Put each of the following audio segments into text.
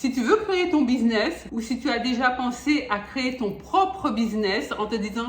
Si tu veux créer ton business ou si tu as déjà pensé à créer ton propre business en te disant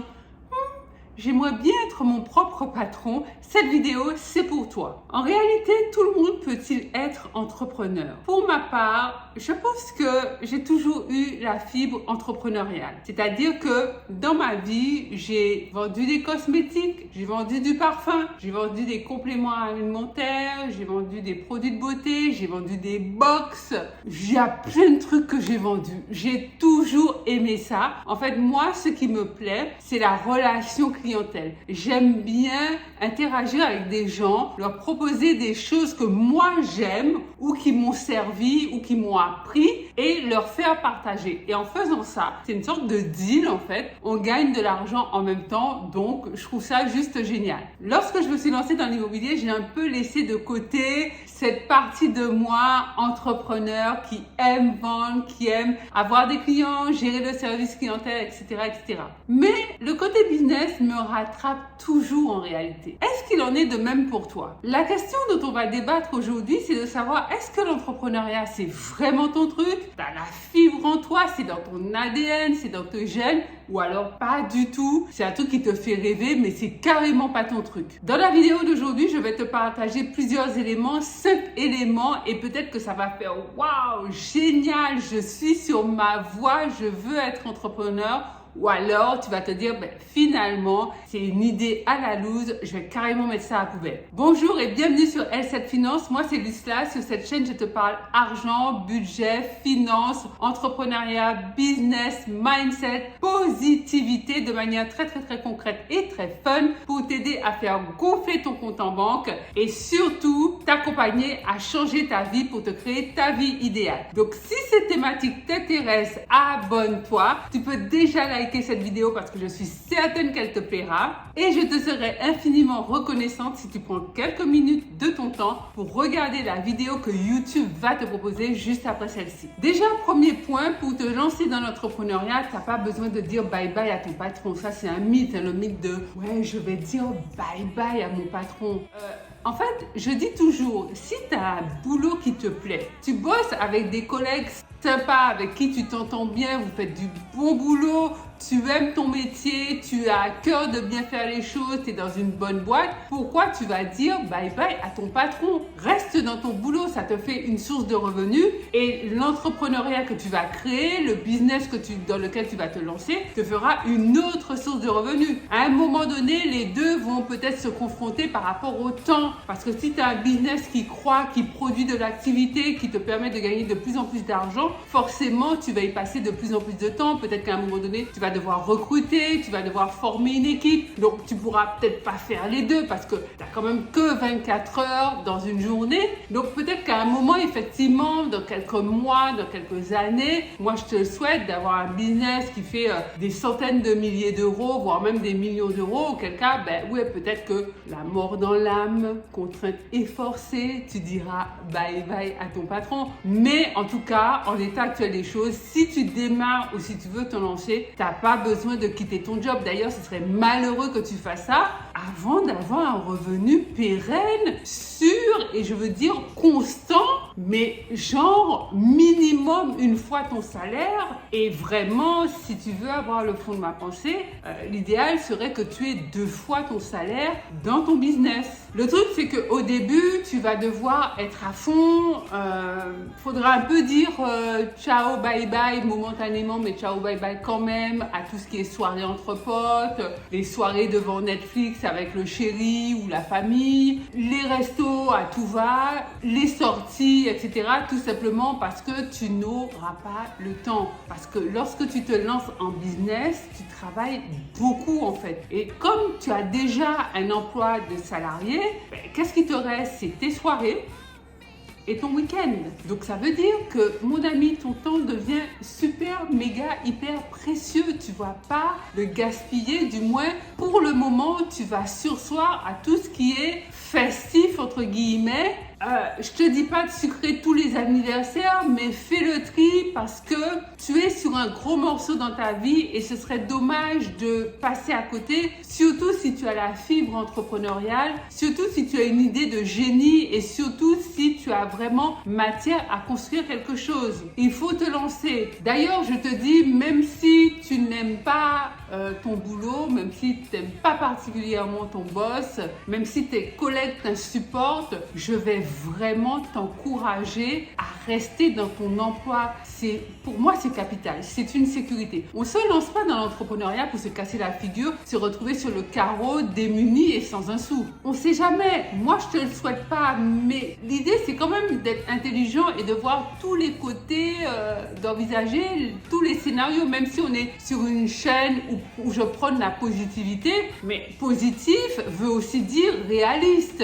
j'aimerais bien être mon propre patron, cette vidéo c'est pour toi. En réalité, tout le monde peut-il être entrepreneur? Pour ma part, je pense que j'ai toujours eu la fibre entrepreneuriale. C'est-à-dire que dans ma vie, j'ai vendu des cosmétiques, j'ai vendu du parfum, j'ai vendu des compléments alimentaires, j'ai vendu des produits de beauté, j'ai vendu des box. Il y a plein de trucs que j'ai vendus. J'ai toujours aimé ça. En fait, moi, ce qui me plaît, c'est la relation clientèle. J'aime bien interagir avec des gens, leur proposer des choses que moi j'aime ou qui m'ont servi ou qui m'ont appris et leur faire partager. Et en faisant ça, c'est une sorte de deal en fait. On gagne de l'argent en même temps, donc je trouve ça juste génial. Lorsque je me suis lancée dans l'immobilier, j'ai un peu laissé de côté cette partie de moi entrepreneur qui aime vendre, qui aime avoir des clients, gérer le service clientèle, etc., etc. Mais le côté business me rattrape toujours en réalité. Est-ce qu'il en est de même pour toi? La question dont on va débattre aujourd'hui, c'est de savoir est-ce que l'entrepreneuriat c'est vraiment ton truc? T'as la fibre en toi, c'est dans ton ADN, c'est dans tes gènes, ou alors pas du tout. C'est un truc qui te fait rêver, mais c'est carrément pas ton truc. Dans la vidéo d'aujourd'hui, je vais te partager plusieurs éléments, 5 éléments, et peut-être que ça va faire waouh, génial, je suis sur ma voie, je veux être entrepreneur. Ou alors, tu vas te dire, finalement, c'est une idée à la loose, je vais carrément mettre ça à la poubelle. Bonjour et bienvenue sur L7 Finance. Moi, c'est Lucla. Sur cette chaîne, je te parle argent, budget, finance, entrepreneuriat, business, mindset, positivité de manière très concrète et très fun pour t'aider à faire gonfler ton compte en banque et surtout t'accompagner à changer ta vie pour te créer ta vie idéale. Donc, si cette thématique t'intéresse, abonne-toi. Tu peux déjà liker cette vidéo parce que je suis certaine qu'elle te plaira et je te serai infiniment reconnaissante si tu prends quelques minutes de ton temps pour regarder la vidéo que YouTube va te proposer juste après celle-ci. Déjà, premier point, pour te lancer dans l'entrepreneuriat, tu n'as pas besoin de dire bye bye à ton patron. Ça, c'est un mythe, le mythe de ouais, je vais dire bye bye à mon patron. En fait, je dis toujours, si tu as un boulot qui te plaît, tu bosses avec des collègues sympas, avec qui tu t'entends bien, vous faites du bon boulot, tu aimes ton métier, tu as à cœur de bien faire les choses, tu es dans une bonne boîte, pourquoi tu vas dire bye bye à ton patron? Reste dans ton boulot, ça te fait une source de revenus et l'entrepreneuriat que tu vas créer, le business dans lequel tu vas te lancer, te fera une autre source de revenus. À un moment donné, les deux vont peut-être se confronter par rapport au temps. Parce que si tu as un business qui croît, qui produit de l'activité, qui te permet de gagner de plus en plus d'argent, forcément, tu vas y passer de plus en plus de temps. Peut-être qu'à un moment donné, tu vas devoir recruter, tu vas devoir former une équipe. Donc, tu pourras peut-être pas faire les deux parce que tu n'as quand même que 24 heures dans une journée. Donc, peut-être qu'à un moment, effectivement, dans quelques mois, dans quelques années, moi, je te souhaite d'avoir un business qui fait des centaines de milliers d'euros, voire même des millions d'euros. Auquel cas, ouais, peut-être que la mort dans l'âme, contrainte et forcée, tu diras bye bye à ton patron. Mais en tout cas, en l'état actuel des choses, si tu démarres ou si tu veux te lancer, tu n'as pas besoin de quitter ton job. D'ailleurs, ce serait malheureux que tu fasses ça avant d'avoir un revenu pérenne, sûr et je veux dire constant, mais genre minimum une fois ton salaire. Et vraiment, si tu veux avoir le fond de ma pensée, l'idéal serait que tu aies 2 fois ton salaire dans ton business. Le truc, c'est qu'au début, tu vas devoir être à fond. Faudra un peu dire ciao, bye bye momentanément, mais ciao, bye bye quand même à tout ce qui est soirée entre potes, les soirées devant Netflix avec le chéri ou la famille, les restos à tout va, les sorties, etc. Tout simplement parce que tu n'auras pas le temps. Parce que lorsque tu te lances en business, tu travailles beaucoup en fait. Et comme tu as déjà un emploi de salarié, qu'est-ce qui te reste? C'est tes soirées et ton week-end. Donc ça veut dire que mon ami, ton temps devient super, méga, hyper précieux. Tu vas pas le gaspiller, du moins pour le moment, tu vas surseoir à tout ce qui est festif entre guillemets. Je te dis pas de sucrer tous les anniversaires, mais fais le tri parce que tu es sur un gros morceau dans ta vie et ce serait dommage de passer à côté, surtout si tu as la fibre entrepreneuriale, surtout si tu as une idée de génie et surtout si tu as vraiment matière à construire quelque chose. Il faut te lancer. D'ailleurs, je te dis, même si tu n'aimes pas ton boulot, même si tu n'aimes pas particulièrement ton boss, même si tes collègues t'insupportent, je vais vraiment t'encourager à rester dans ton emploi. Pour moi, c'est capital. C'est une sécurité. On ne se lance pas dans l'entrepreneuriat pour se casser la figure, se retrouver sur le carreau, démuni et sans un sou. On ne sait jamais. Moi, je ne te le souhaite pas, mais l'idée, c'est quand même d'être intelligent et de voir tous les côtés, d'envisager tous les scénarios, même si on est sur une chaîne où je prône la positivité. Mais positif veut aussi dire réaliste.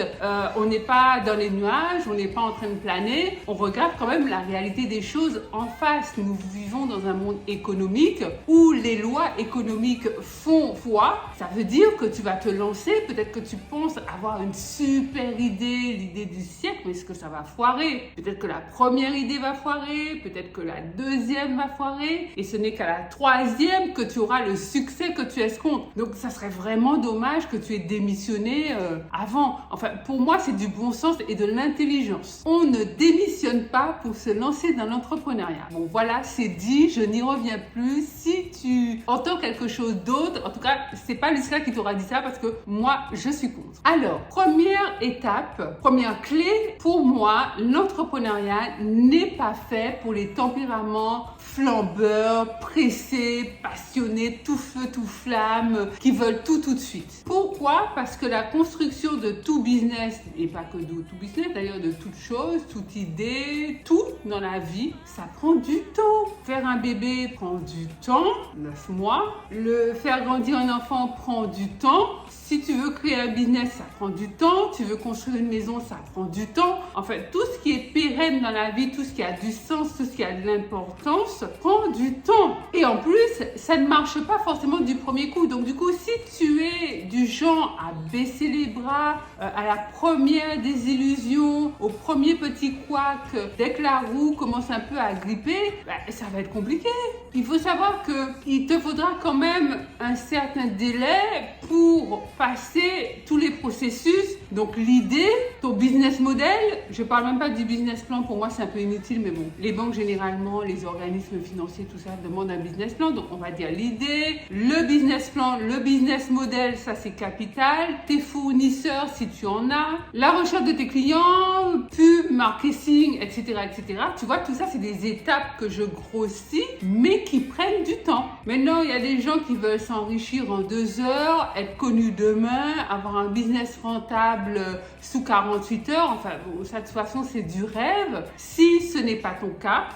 On n'est pas dans les nuages, on n'est pas en train de planer. On regarde quand même la réalité des choses en face. Nous vivons dans un monde économique où les lois économiques font foi. Ça veut dire que tu vas te lancer, peut-être que tu penses avoir une super idée, l'idée du siècle, mais est-ce que ça va foirer? Peut-être que la première idée va foirer, peut-être que la deuxième va foirer, et ce n'est qu'à la troisième que tu auras le succès que tu escomptes. Donc ça serait vraiment dommage que tu aies démissionné avant. Enfin, pour moi, c'est du bon sens et de l'intelligence. On ne démissionne pas pour se lancer dans l'entrepreneuriat. Bon, voilà, c'est dit, je n'y reviens plus. Si tu entends quelque chose d'autre, en tout cas, c'est pas Lucia qui t'aura dit ça parce que moi, je suis contre. Alors, première étape, première clé, pour moi, l'entrepreneuriat n'est pas fait pour les tempéraments flambeurs, pressés, passionnés, tout feu, tout flamme, qui veulent tout de suite. Pourquoi? Parce que la construction de tout business, et pas que de tout business, d'ailleurs de toute chose, toute idée, tout dans la vie, ça prend du temps. Faire un bébé prend du temps, 9 mois. Le faire grandir un enfant prend du temps. Si tu veux créer un business, ça prend du temps. Tu veux construire une maison, ça prend du temps. En fait, tout ce qui est pérenne dans la vie, tout ce qui a du sens, tout ce qui a de l'importance, prend du temps. Et en plus, ça ne marche pas forcément du premier coup. Donc du coup, si tu es du genre à baisser les bras à la première désillusion, au premier petit couac, dès que la roue commence un peu à gripper, ça va être compliqué. Il faut savoir qu'il te faudra quand même un certain délai pour passer tous les processus. Donc l'idée, ton business model, je parle même pas du business plan, pour moi c'est un peu inutile, mais bon, les banques généralement, les organismes financiers, tout ça demandent un business plan. Donc on va dire l'idée, le business plan, le business model, ça c'est capital, tes fournisseurs si tu en as, la recherche de tes clients, pub, marketing, etc., etc. Tu vois, tout ça c'est des étapes que je grossis, mais qui prennent du temps. Maintenant, il y a des gens qui veulent s'enrichir en 2 heures, être connus demain, avoir un business rentable sous 48 heures. Enfin, bon, ça de toute façon, c'est du rêve. Si ce n'est pas ton cas,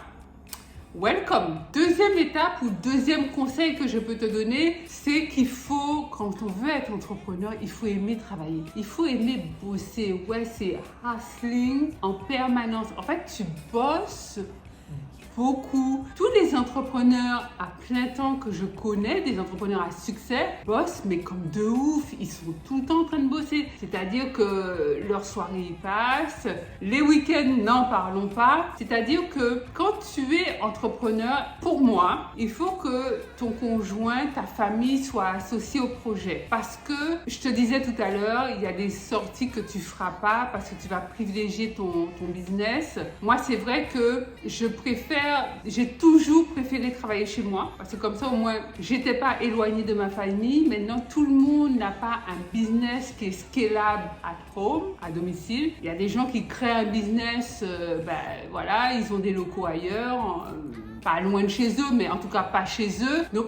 welcome. Deuxième étape ou deuxième conseil que je peux te donner, c'est qu'il faut, quand on veut être entrepreneur, il faut aimer travailler. Il faut aimer bosser. Ouais, c'est hustling en permanence. En fait, tu bosses beaucoup. Tous les entrepreneurs à plein temps que je connais, des entrepreneurs à succès, bossent mais comme de ouf. Ils sont tout le temps en train de bosser. C'est-à-dire que leur soirée y passe, les week-ends, n'en parlons pas. C'est-à-dire que quand tu es entrepreneur, pour moi, il faut que ton conjoint, ta famille soit associée au projet. Parce que, je te disais tout à l'heure, il y a des sorties que tu feras pas parce que tu vas privilégier ton business. Moi, c'est vrai que j'ai toujours préféré travailler chez moi parce que comme ça au moins j'étais pas éloignée de ma famille. Maintenant tout le monde n'a pas un business qui est scalable at home, à domicile. Il y a des gens qui créent un business, voilà, ils ont des locaux ailleurs, pas loin de chez eux, mais en tout cas pas chez eux. Donc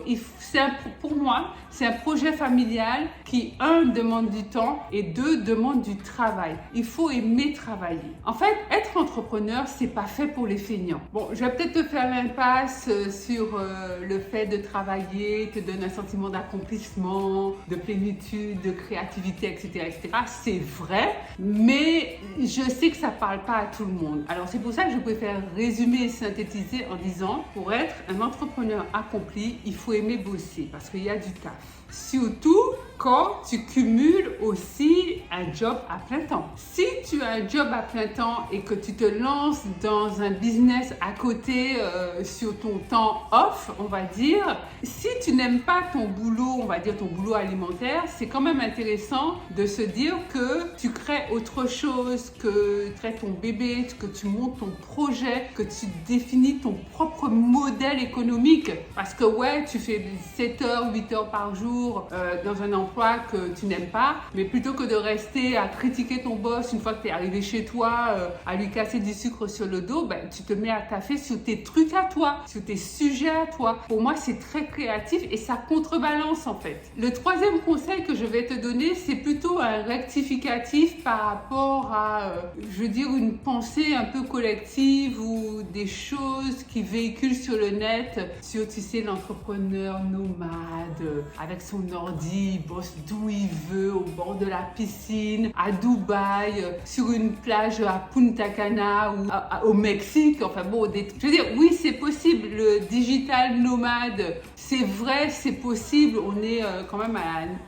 pour moi, c'est un projet familial qui, 1, demande du temps et 2, demande du travail. Il faut aimer travailler. En fait, être entrepreneur, c'est pas fait pour les feignants. Bon, je vais peut-être te faire l'impasse sur le fait de travailler, te donne un sentiment d'accomplissement, de plénitude, de créativité, etc., etc. C'est vrai, mais je sais que ça parle pas à tout le monde. Alors c'est pour ça que je préfère résumer et synthétiser en disant, pour être un entrepreneur accompli, il faut aimer bosser parce qu'il y a du taf. Surtout quand tu cumules aussi un job à plein temps. Si tu as un job à plein temps et que tu te lances dans un business à côté sur ton temps off, on va dire, si tu n'aimes pas ton boulot, on va dire ton boulot alimentaire, c'est quand même intéressant de se dire que tu crées autre chose, que tu crées ton bébé, que tu montes ton projet, que tu définis ton propre modèle économique. Parce que ouais, tu fais 7 heures, 8 heures par jour dans un emploi que tu n'aimes pas, mais plutôt que de rester à critiquer ton boss une fois que tu es arrivé chez toi, à lui casser du sucre sur le dos, ben, tu te mets à taffer sur tes trucs à toi, sur tes sujets à toi. Pour moi, c'est très créatif et ça contrebalance en fait. Le troisième conseil que je vais te donner, c'est plutôt un rectificatif par rapport à, je veux dire, une pensée un peu collective ou des choses qui véhiculent sur le net, sur, tu sais, l'entrepreneur nomade, avec son ordi, il bosse d'où il veut, au bord de la piscine, à Dubaï, sur une plage à Punta Cana ou au Mexique. Enfin bon, je veux dire, oui, c'est possible. Le digital nomade, c'est vrai, c'est possible. On est quand même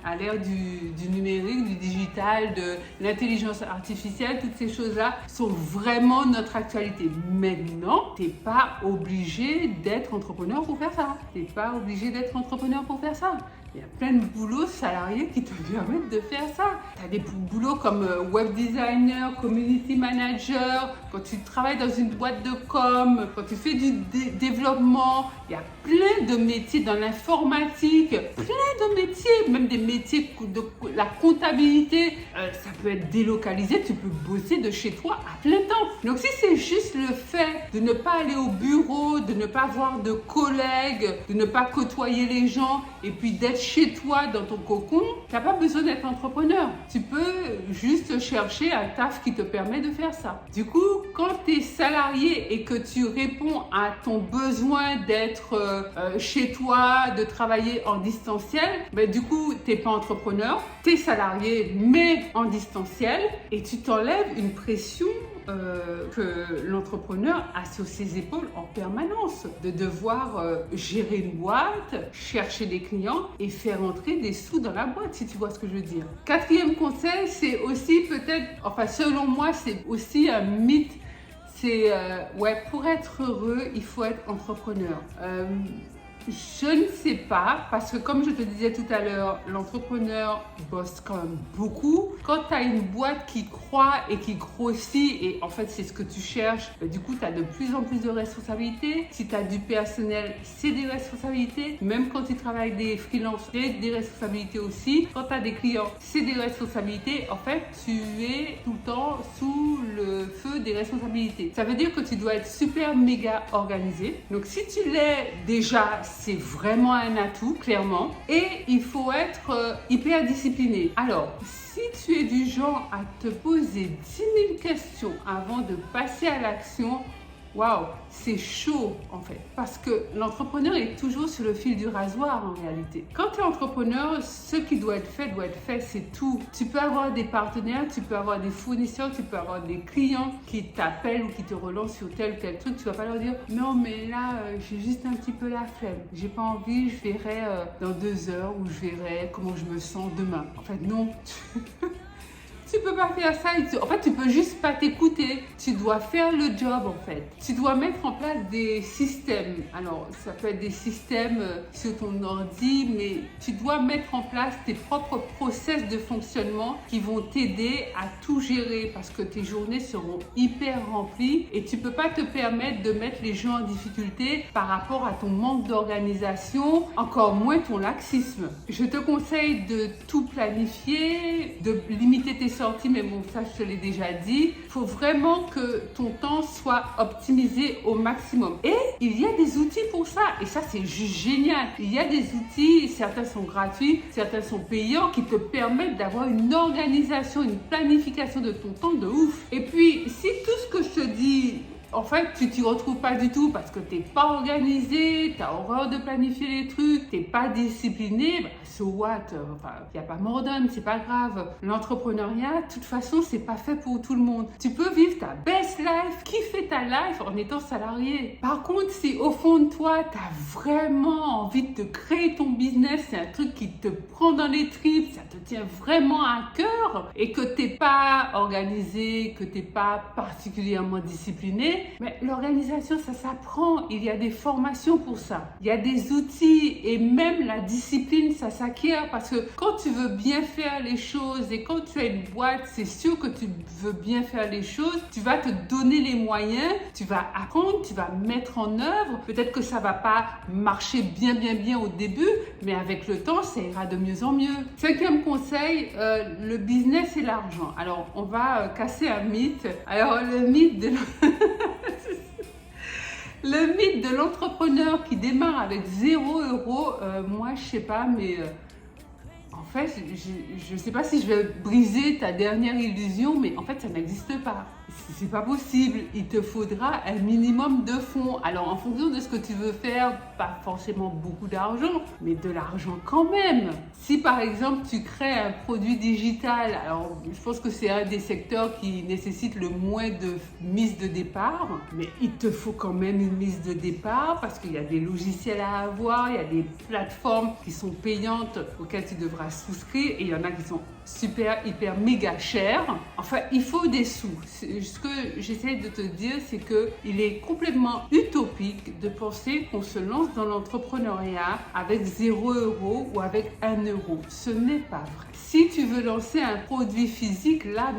à l'ère du numérique, du digital, de l'intelligence artificielle. Toutes ces choses-là sont vraiment notre actualité. Maintenant, t'es pas obligé d'être entrepreneur pour faire ça. T'es pas obligé d'être entrepreneur pour faire ça. Il y a plein de boulots salariés qui te permettent de faire ça. Tu as des boulots comme web designer, community manager, quand tu travailles dans une boîte de com, quand tu fais du développement. Il y a plein de métiers dans l'informatique, plein de métiers, même des métiers de la comptabilité. Ça peut être délocalisé, tu peux bosser de chez toi à plein temps. Donc si c'est juste le fait de ne pas aller au bureau, de ne pas voir de collègues, de ne pas côtoyer les gens et puis d'être chez toi dans ton cocon, tu n'as pas besoin d'être entrepreneur. Tu peux juste chercher un taf qui te permet de faire ça. Du coup, quand tu es salarié et que tu réponds à ton besoin d'être chez toi, de travailler en distanciel, ben, du coup, tu n'es pas entrepreneur, tu es salarié mais en distanciel et tu t'enlèves une pression que l'entrepreneur a sur ses épaules en permanence, de devoir gérer une boîte, chercher des clients et faire entrer des sous dans la boîte, si tu vois ce que je veux dire. Quatrième conseil, c'est aussi peut-être, enfin selon moi, c'est aussi un mythe, c'est ouais, pour être heureux, il faut être entrepreneur. Je ne sais pas, parce que comme je te disais tout à l'heure, l'entrepreneur bosse quand même beaucoup. Quand tu as une boîte qui croît et qui grossit, et en fait c'est ce que tu cherches, du coup tu as de plus en plus de responsabilités. Si tu as du personnel, c'est des responsabilités. Même quand tu travailles avec des freelances, c'est des responsabilités aussi. Quand tu as des clients, c'est des responsabilités. En fait, tu es tout le temps sous le feu des responsabilités. Ça veut dire que tu dois être super méga organisé. Donc si tu l'es déjà, c'est vraiment un atout, clairement. Et il faut être hyper discipliné. Alors, si tu es du genre à te poser 10 000 questions avant de passer à l'action, waouh, c'est chaud en fait. Parce que l'entrepreneur est toujours sur le fil du rasoir en réalité. Quand tu es entrepreneur, ce qui doit être fait, c'est tout. Tu peux avoir des partenaires, tu peux avoir des fournisseurs, tu peux avoir des clients qui t'appellent ou qui te relancent sur tel ou tel truc. Tu vas pas leur dire non mais là j'ai juste un petit peu la flemme. J'ai pas envie, je verrai dans 2 heures ou je verrai comment je me sens demain. En fait non. Tu peux pas faire ça. En fait, tu peux juste pas t'écouter. Tu dois faire le job, en fait. Tu dois mettre en place des systèmes. Alors, ça peut être des systèmes sur ton ordi, mais tu dois mettre en place tes propres process de fonctionnement qui vont t'aider à tout gérer parce que tes journées seront hyper remplies et tu peux pas te permettre de mettre les gens en difficulté par rapport à ton manque d'organisation, encore moins ton laxisme. Je te conseille de tout planifier, de limiter tes sorties, mais bon, ça je te l'ai déjà dit. Il faut vraiment que ton temps soit optimisé au maximum. Et il y a des outils pour ça. Et ça, c'est juste génial. Il y a des outils, certains sont gratuits, certains sont payants, qui te permettent d'avoir une organisation, une planification de ton temps de ouf. Et puis, si tout ce que je te dis en fait, tu t'y retrouves pas du tout parce que t'es pas organisé, t'as horreur de planifier les trucs, t'es pas discipliné, bah, so what? Enfin, y a pas mort d'homme, c'est pas grave. L'entrepreneuriat, de toute façon, c'est pas fait pour tout le monde. Tu peux vivre ta best life, kiffer ta life en étant salarié. Par contre, si au fond de toi, t'as vraiment envie de créer ton business, c'est un truc qui te prend dans les tripes, ça te tient vraiment à cœur et que t'es pas organisé, que t'es pas particulièrement discipliné, mais l'organisation, ça s'apprend. Il y a des formations pour ça. Il y a des outils et même la discipline, ça s'acquiert parce que quand tu veux bien faire les choses et quand tu as une boîte, c'est sûr que tu veux bien faire les choses, tu vas te donner les moyens, tu vas apprendre, tu vas mettre en œuvre. Peut-être que ça va pas marcher bien au début, mais avec le temps, ça ira de mieux en mieux. 5e conseil, le business et l'argent. Alors, on va casser un mythe. Alors, le mythe de le mythe de l'entrepreneur qui démarre avec 0 €, moi, je sais pas, mais en fait, je ne sais pas si je vais briser ta dernière illusion, mais en fait, ça n'existe pas. C'est pas possible. Il te faudra un minimum de fonds. Alors, en fonction de ce que tu veux faire, pas forcément beaucoup d'argent, mais de l'argent quand même. Si par exemple, tu crées un produit digital, alors je pense que c'est un des secteurs qui nécessite le moins de mise de départ, mais il te faut quand même une mise de départ parce qu'il y a des logiciels à avoir, il y a des plateformes qui sont payantes auxquelles tu devras souscrire et il y en a qui sont super, hyper, méga chères. Enfin, il faut des sous. Ce que j'essaie de te dire, c'est que il est complètement utopique de penser qu'on se lance dans l'entrepreneuriat avec 0 € ou avec 1 €. Ce n'est pas vrai. Si tu veux lancer un produit physique, là,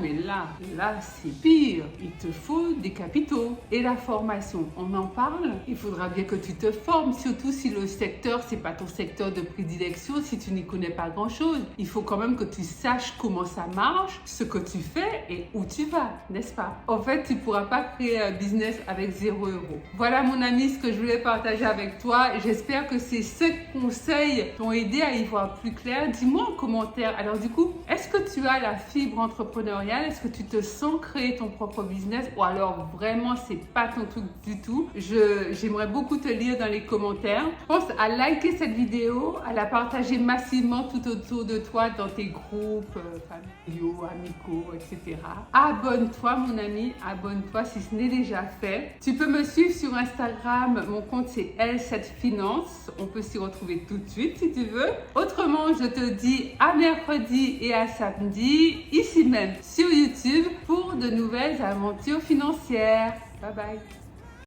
c'est pire. Il te faut des capitaux et la formation. On en parle. Il faudra bien que tu te formes, surtout si le secteur, c'est pas ton secteur de prédilection, si tu n'y connais pas grand-chose. Il faut quand même que tu saches comment ça marche, ce que tu fais et où tu vas, n'est-ce pas? En fait, tu ne pourras pas créer un business avec 0 €. Voilà, mon ami, ce que je voulais partager avec toi. J'espère que ces 5 conseils t'ont aidé à y voir plus clair. Dis-moi en commentaire. Alors du coup, est-ce que tu as la fibre entrepreneuriale? Est-ce que tu te sens créer ton propre business? Ou alors vraiment, c'est pas ton truc du tout? J'aimerais beaucoup te lire dans les commentaires. Pense à liker cette vidéo, à la partager massivement tout autour de toi dans tes groupes familiaux, amicaux, etc. Abonne-toi, mon ami, abonne-toi si ce n'est déjà fait. Tu peux me suivre sur Instagram, mon compte c'est L7Finance. On peut s'y retrouver tout de suite si tu veux. Autrement, je te dis à mercredi et à samedi, ici même sur YouTube, pour de nouvelles aventures financières. Bye bye.